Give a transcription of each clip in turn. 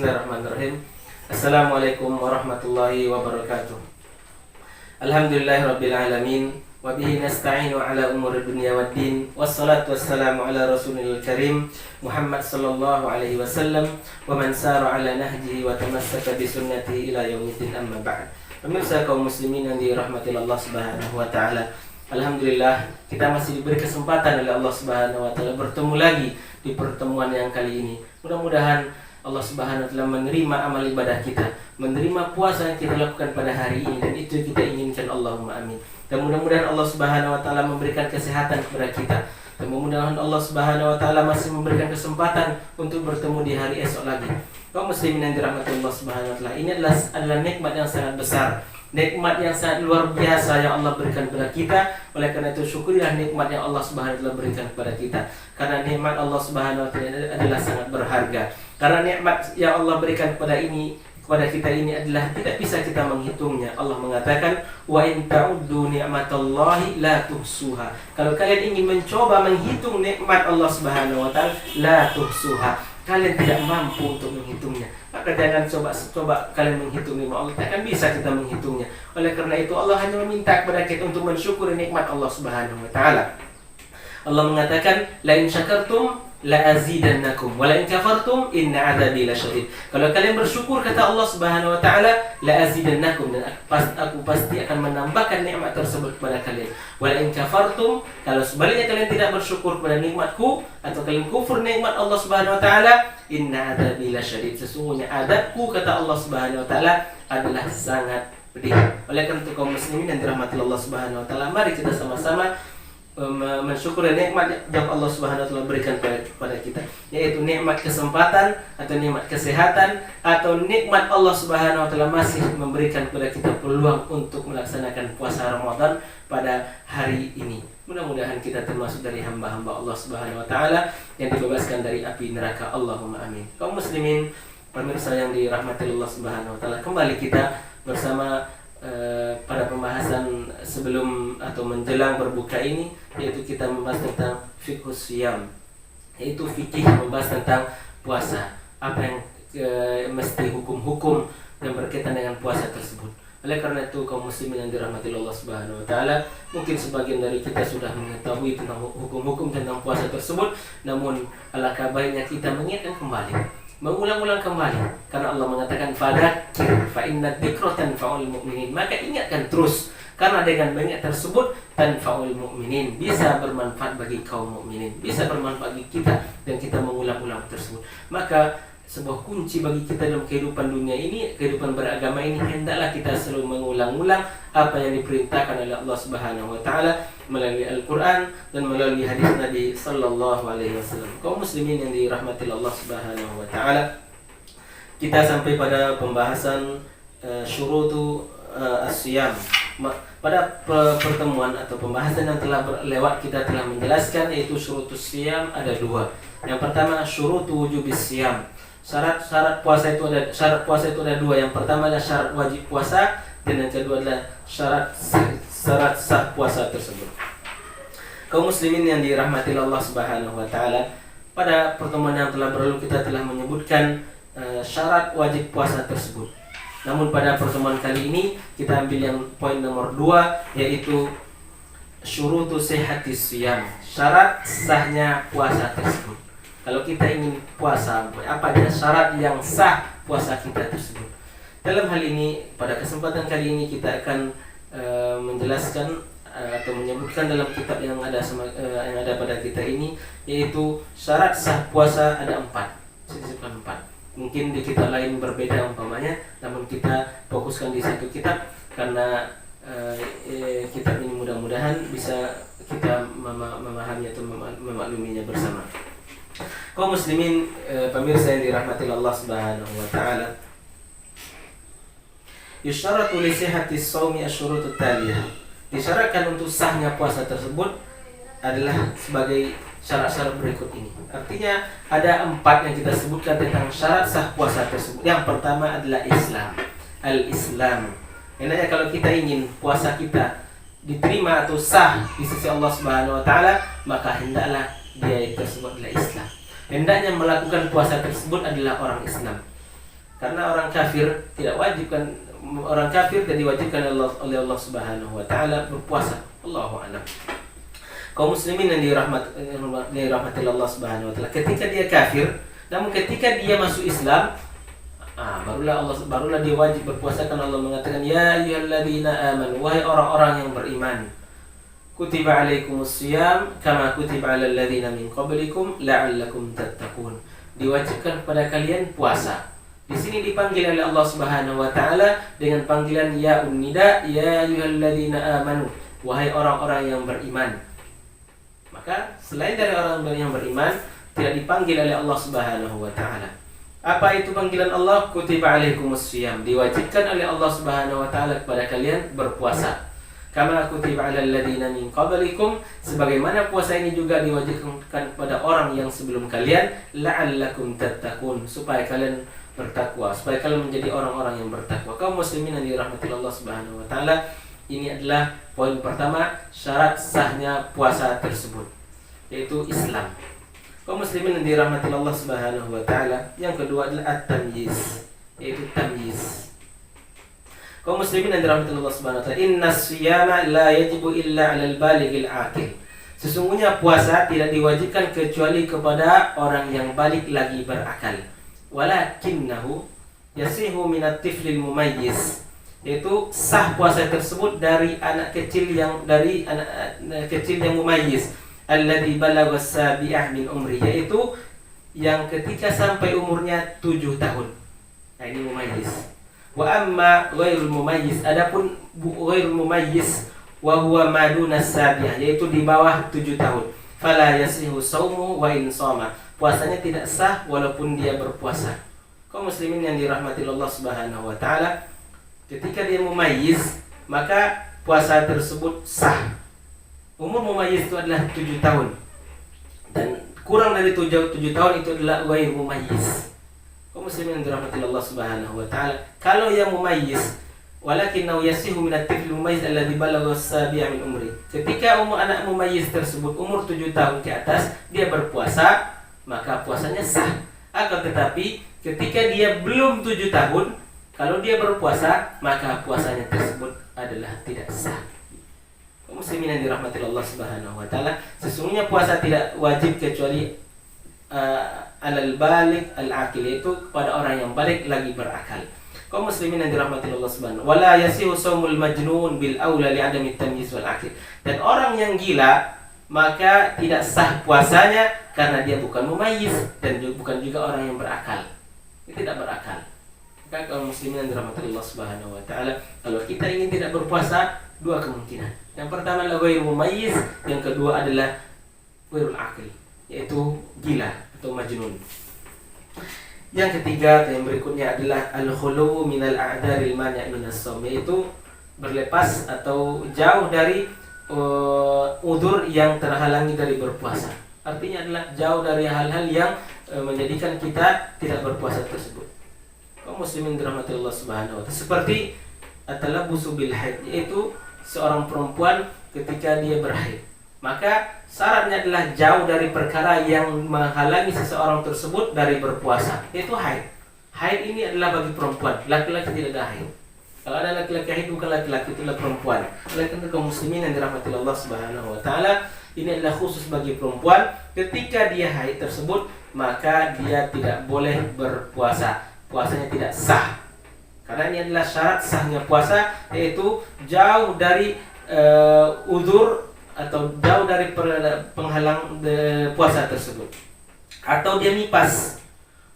Bismillahirrahmanirrahim. Assalamualaikum warahmatullahi wabarakatuh. Alhamdulillahirabbil alamin wa bihi nasta'inu ala umuri dunya waddin. Wassalatu wassalamu ala rasulil karim Muhammad sallallahu alaihi wasallam wa man sara ala nahjihi wa tamassaka bi sunnatihi ila yaumiddin, amma ba'd. Pemirsa kaum muslimin yang dirahmati Allah Subhanahu wa taala. Alhamdulillah kita masih diberi kesempatan oleh Allah Subhanahu wa taala bertemu lagi di pertemuan yang kali ini. Mudah-mudahan Allah Subhanahu wa taala menerima amal ibadah kita, menerima puasa yang kita lakukan pada hari ini, dan itu kita inginkan. Allahumma amin. Dan mudah-mudahan Allah Subhanahu wa taala memberikan kesehatan kepada kita. Dan mudah-mudahan Allah Subhanahu wa taala masih memberikan kesempatan untuk bertemu di hari esok lagi. Kaum muslimin yang dirahmati Allah Subhanahu wa taala, ini adalah nikmat yang sangat besar, nikmat yang sangat luar biasa yang Allah berikan kepada kita. Oleh karena itu syukurilah nikmat yang Allah Subhanahu wa taala berikan kepada kita. Karena nikmat Allah Subhanahu wa taala adalah sangat berharga. Karena nikmat yang Allah berikan kepada kita ini adalah tidak bisa kita menghitungnya. Allah mengatakan, wa in ta'uddu ni'matallahi la tuhsuha. Kalau kalian ingin mencoba menghitung nikmat Allah Subhanahu wa taala, la tuhsuha, kalian tidak mampu untuk menghitungnya. Maka jangan coba kalian menghitung nikmat Allah, tak akan bisa kita menghitungnya. Oleh karena itu Allah hanya meminta kepada kita untuk mensyukuri nikmat Allah Subhanahu wa taala. Allah mengatakan, la in syakartum la azidannakum wa la in kafartum inna adzabi lasyadid. Kalau kalian bersyukur, kata Allah Subhanahu wa taala, la azidannakum, dan aku pasti akan menambahkan nikmat tersebut kepada kalian. Wa la in kafartum, kalau sebaliknya kalian tidak bersyukur kepada nikmatku atau kalian kufur nikmat Allah Subhanahu wa taala, inna adzabi lasyadid, sesungguhnya adabku, kata Allah Subhanahu wa taala, adalah sangat pedih. Oleh karena itu kaum muslimin yang dirahmati Allah Subhanahu wa taala, mari kita sama-sama mensyukuri nikmat yang Allah Subhanahu wa taala berikan kepada kita, yaitu nikmat kesempatan atau nikmat kesehatan atau nikmat Allah Subhanahu wa taala masih memberikan kepada kita peluang untuk melaksanakan puasa Ramadan pada hari ini. Mudah-mudahan kita termasuk dari hamba-hamba Allah Subhanahu wa taala yang dibebaskan dari api neraka. Allahumma amin. Kaum muslimin, pemirsa yang dirahmati Allah Subhanahu wa taala, kembali kita bersama pada pembahasan sebelum atau menjelang berbuka ini, yaitu kita membahas tentang fiqhus siyam, yaitu fikih membahas tentang puasa, apa yang mesti hukum-hukum yang berkaitan dengan puasa tersebut. Oleh karena itu kaum muslimin yang dirahmati Allah Subhanahu wa taala, mungkin sebagian dari kita sudah mengetahui tentang hukum-hukum tentang puasa tersebut, namun alangkah baiknya kita mengingatkan kembali, mengulang-ulang kembali, karena Allah mengatakan fadzakir fa inna dzikra tanfa'ul mu'minin, maka ingatkan terus, karena dengan mengingat tersebut tanfa'ul mu'minin, bisa bermanfaat bagi kaum mukminin, bisa bermanfaat bagi kita, dan kita mengulang-ulang tersebut. Maka sebuah kunci bagi kita dalam kehidupan dunia ini, kehidupan beragama ini, hendaklah kita selalu mengulang-ulang apa yang diperintahkan oleh Allah Subhanahu wa taala melalui Al-Qur'an dan melalui hadis Nabi sallallahu alaihi wasallam. Kaum muslimin yang dirahmati Allah Subhanahu wa taala, kita sampai pada pembahasan syurutu as-siyam. Pada pertemuan atau pembahasan yang telah lewat, kita telah menjelaskan yaitu syurutus siyam ada dua. Yang pertama syurutu wujubis siyam. Syarat puasa itu ada dua. Yang pertama adalah syarat wajib puasa, dan yang kedua adalah syarat sah puasa tersebut. Kaum muslimin yang dirahmati Allah Subhanahu wa taala, pada pertemuan yang telah berlalu kita telah menyebutkan syarat wajib puasa tersebut. Namun pada pertemuan kali ini kita ambil yang poin nomor 2, yaitu syurutu sihhatis siyam, syarat sahnya puasa tersebut. Kalau kita ingin puasa, apa aja syarat yang sah puasa kita tersebut? Dalam hal ini, pada kesempatan kali ini kita akan menjelaskan atau menyebutkan dalam kitab yang ada pada kita ini, yaitu syarat sah puasa ada 4. Saya sebutkan 4. Mungkin di kitab lain berbeda umpamanya, namun kita fokuskan di satu kitab karena kitab ini mudah-mudahan bisa kita memahami atau memakluminya bersama. Kaum muslimin, pemirsa yang dirahmati Allah Subhanahu wa taala, yusyaratu li sihhatis shaumi asyurutut taliyah. Disyaratkan untuk sahnya puasa tersebut adalah sebagai syarat-syarat berikut ini. Artinya ada 4 yang kita sebutkan tentang syarat sah puasa tersebut. Yang pertama adalah Islam. Al-Islam. Hendaknya kalau kita ingin puasa kita diterima atau sah di sisi Allah Subhanahu wa taala, maka hendaklah dia tersebut adalah Islam. Hendaknya melakukan puasa tersebut adalah orang Islam. Karena orang kafir tidak wajibkan, orang kafir tidak diwajibkan oleh Allah Subhanahu wa taala berpuasa. Allahu a'lam. Kaum muslimin yang dirahmati Allah Subhanahu wa taala, ketika dia kafir, namun ketika dia masuk Islam, barulah dia wajib berpuasa, karena Allah mengatakan ya ayyuhalladzina amanu, wahai orang-orang yang beriman, kutiba alaikumusiyam kama kutiba alal ladzina min qablikum la'allakum tattaqun. Diwajibkan kepada kalian puasa. Di sini dipanggil oleh Allah Subhanahu wa taala dengan panggilan ya unnida, ya ayyuhalladzina amanu, wahai orang-orang yang beriman. Maka selain dari orang yang beriman tidak dipanggil oleh Allah Subhanahu wa taala. Apa itu panggilan Allah? Kutiba alaikumusiyam, diwajibkan oleh Allah Subhanahu wa taala kepada kalian berpuasa. Kama kutiba alal ladzina min qablikum, sebagaimana puasa ini juga diwajibkan kepada orang yang sebelum kalian, la'allakum tattaqun, supaya kalian bertakwa, supaya kalian menjadi orang-orang yang bertakwa. Kaum muslimin yang dirahmati Allah Subhanahu wa taala, ini adalah poin pertama, syarat sahnya puasa tersebut, yaitu Islam. Kaum muslimin yang dirahmati Allah Subhanahu wa taala, yang kedua adalah at-tamyiz, yaitu tamyiz. Kaum muslimin yang dirahmati Allah Subhanahu wa taala, innas siyama la yajibu illa 'alal balighil aqil. Sesungguhnya puasa tidak diwajibkan kecuali kepada orang yang balik lagi berakal. Walakinnahu yasihu minat tiflil mumayyiz, yaitu sah puasa tersebut dari anak kecil yang mumayyiz, alladzi balagha sabi'ah min umri, yaitu yang ketika sampai umurnya 7 tahun. Nah, ini mumayyiz. Wa amma ghairul mumayyiz, adapun ghairul mumayyiz wa huwa maduna sabi'ah, yaitu di bawah 7 tahun, fala yasihu shaumu wa in shoma, puasanya tidak sah walaupun dia berpuasa. Kaum muslimin yang dirahmati Allah Subhanahu wa taala, ketika dia mumayyiz, maka puasa tersebut sah. Umur mumayyiz itu adalah 7 tahun. Dan kurang dari 7 tahun itu adalah ghair mumayyiz. Kaum muslimin yang dirahmati Allah Subhanahu wa taala, kalau yang mumayyiz, walakinnahu yasihu minat tifl mumayyiz alladzi balagha sabi'a min umri, ketika anak mumayyiz tersebut umur 7 tahun ke atas dia berpuasa, maka puasanya sah. Akan tetapi ketika dia belum 7 tahun, kalau dia berpuasa, maka puasanya tersebut adalah tidak sah. Kaum muslimin yang dirahmati Allah Subhanahu wa taala, sesungguhnya puasa tidak wajib kecuali alal balik al-aqil, itu kepada orang yang balik lagi berakal. Kaum muslimin yang dirahmati Allah Subhanahu wa taala, wala yasihu shaumul majnun bil aula li adami tamyiz wal aqil, dan orang yang gila maka tidak sah puasanya karena dia bukan mumayyiz dan bukan juga orang yang berakal. Dia tidak berakal. Maka kaum muslimin yang dirahmati Allah Subhanahu wa taala, kalau kita ingin tidak berpuasa, dua kemungkinan. Yang pertama adalah ghair mumayyiz, yang kedua adalah ghairul aqil, yaitu gila atau majnun. Yang ketiga yang berikutnya adalah al-khulu minal a'daril mani' minas shaum, yaitu berlepas atau jauh dari udzur yang terhalangi dari berpuasa. Artinya adalah jauh dari hal-hal yang menjadikan kita tidak berpuasa tersebut. Kaum muslimin dirahmati Allah Subhanahu wa taala, seperti at-talabbusu bil haid, yaitu seorang perempuan ketika dia berhaid, maka syaratnya adalah jauh dari perkara yang menghalangi seseorang tersebut dari berpuasa, yaitu haid. Haid ini adalah bagi perempuan, laki-laki tidak ada haid. Kalau ada laki-laki haid, bukan laki-laki, itulah perempuan. Oleh karena kaum muslimin yang dirahmati Allah Subhanahu wa taala, ini adalah khusus bagi perempuan. Ketika dia haid tersebut, maka dia tidak boleh berpuasa. Puasanya tidak sah. Karena ini adalah syarat sahnya puasa, yaitu jauh dari udzur atau jauh dari penghalang puasa tersebut. Atau dia nipas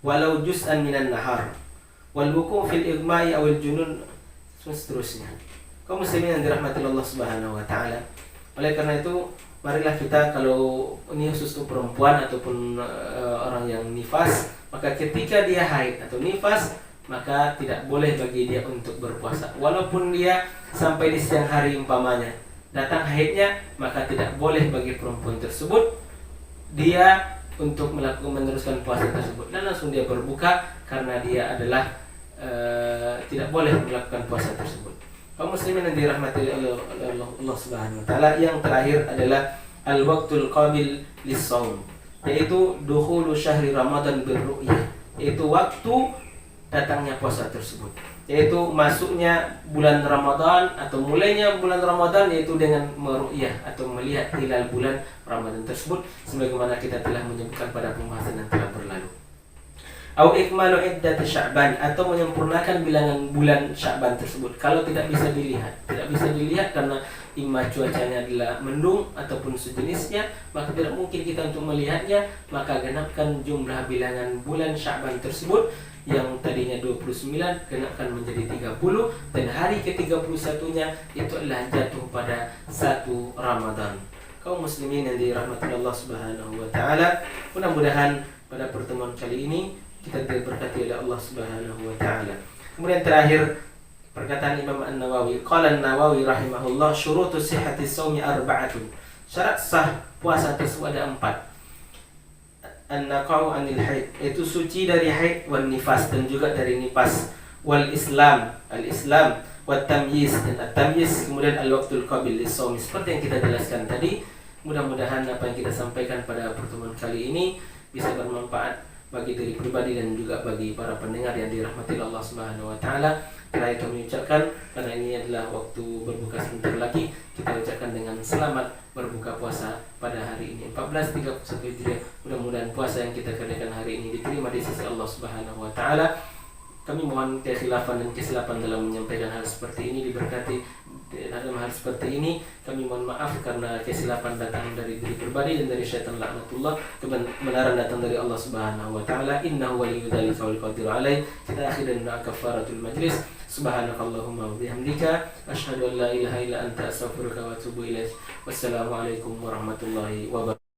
walau juz'an minan nahar wal wuqu' fil igma'i awil junun, seterusnya. Kaum muslimin yang dirahmati Allah Subhanahu wa taala, oleh karena itu marilah kita, kalau ini khusus untuk perempuan ataupun orang yang nifas, maka ketika dia haid atau nifas, maka tidak boleh bagi dia untuk berpuasa. Walaupun dia sampai di siang hari umpamanya datang haidnya, maka tidak boleh bagi perempuan tersebut dia untuk meneruskan puasa tersebut, dan langsung dia berbuka karena dia adalah tidak boleh melakukan puasa tersebut. Kaum muslimin yang dirahmati Allah Subhanahu wa taala, yang terakhir adalah al-waqtul qabil lis-shaum, yaitu dukhulu syahri Ramadan bil ru'yah, yaitu waktu datangnya puasa tersebut, yaitu masuknya bulan Ramadan atau mulainya bulan Ramadan, yaitu dengan meru'yah atau melihat hilal bulan Ramadan tersebut, sebagaimana kita telah menyebutkan pada pembahasan yang telah berlalu. Au ikmalu iddati Sya'ban, atau menyempurnakan bilangan bulan Sya'ban tersebut. Kalau tidak bisa dilihat karena imma cuacanya adalah mendung ataupun sejenisnya, maka tidak mungkin kita untuk melihatnya, maka genapkan jumlah bilangan bulan Sya'ban tersebut yang tadinya 29 genapkan menjadi 30, dan hari ke-31-nya itu adalah jatuh pada 1 Ramadan. Kaum muslimin yang dirahmati Allah Subhanahu wa taala, mudah-mudahan pada pertemuan kali ini kita diberkati oleh Allah Subhanahu wa taala. Kemudian terakhir perkataan Imam An-Nawawi, qala An-Nawawi rahimahullah, syurutu sihhati shaumi arba'atun. Syarat sah puasa tersebut ada 4. An-naqau anil haid, itu suci dari haid, wan nifas, dan juga dari nifas, wal islam, al-islam, wat tamyiz, dan at-tamyiz, kemudian al-waqtul qabil lis-shaum. Seperti yang kita jelaskan tadi, mudah-mudahan apa yang kita sampaikan pada pertemuan kali ini bisa bermanfaat bagi diri pribadi dan juga bagi para pendengar yang dirahmati Allah Subhanahu wa taala. Terakhir kami ucapkan, karena ini adalah waktu berbuka sebentar lagi, kita ucapkan dengan selamat berbuka puasa pada hari ini 1431 Hijriah. Mudah-mudahan puasa yang kita kerjakan hari ini diterima di sisi Allah Subhanahu wa taala. Kami mohon kekhilafan dan kesilapan dalam menyampaikan hal seperti ini, diberkati dalam hal seperti ini. Kami mohon maaf karena kesilapan datang dari diri pribadi dan dari syaitan laknatullah. Kebenaran datang dari Allah Subhanahu wa taala. Innahu waliyyu dzalika wal qadiru alaih. Kita akhiri dengan kafaratul majlis. Subhanakallahumma wa bihamdika asyhadu an la ilaha illa anta astaghfiruka wa atubu ilaik. Wassalamualaikum warahmatullahi wabarakatuh.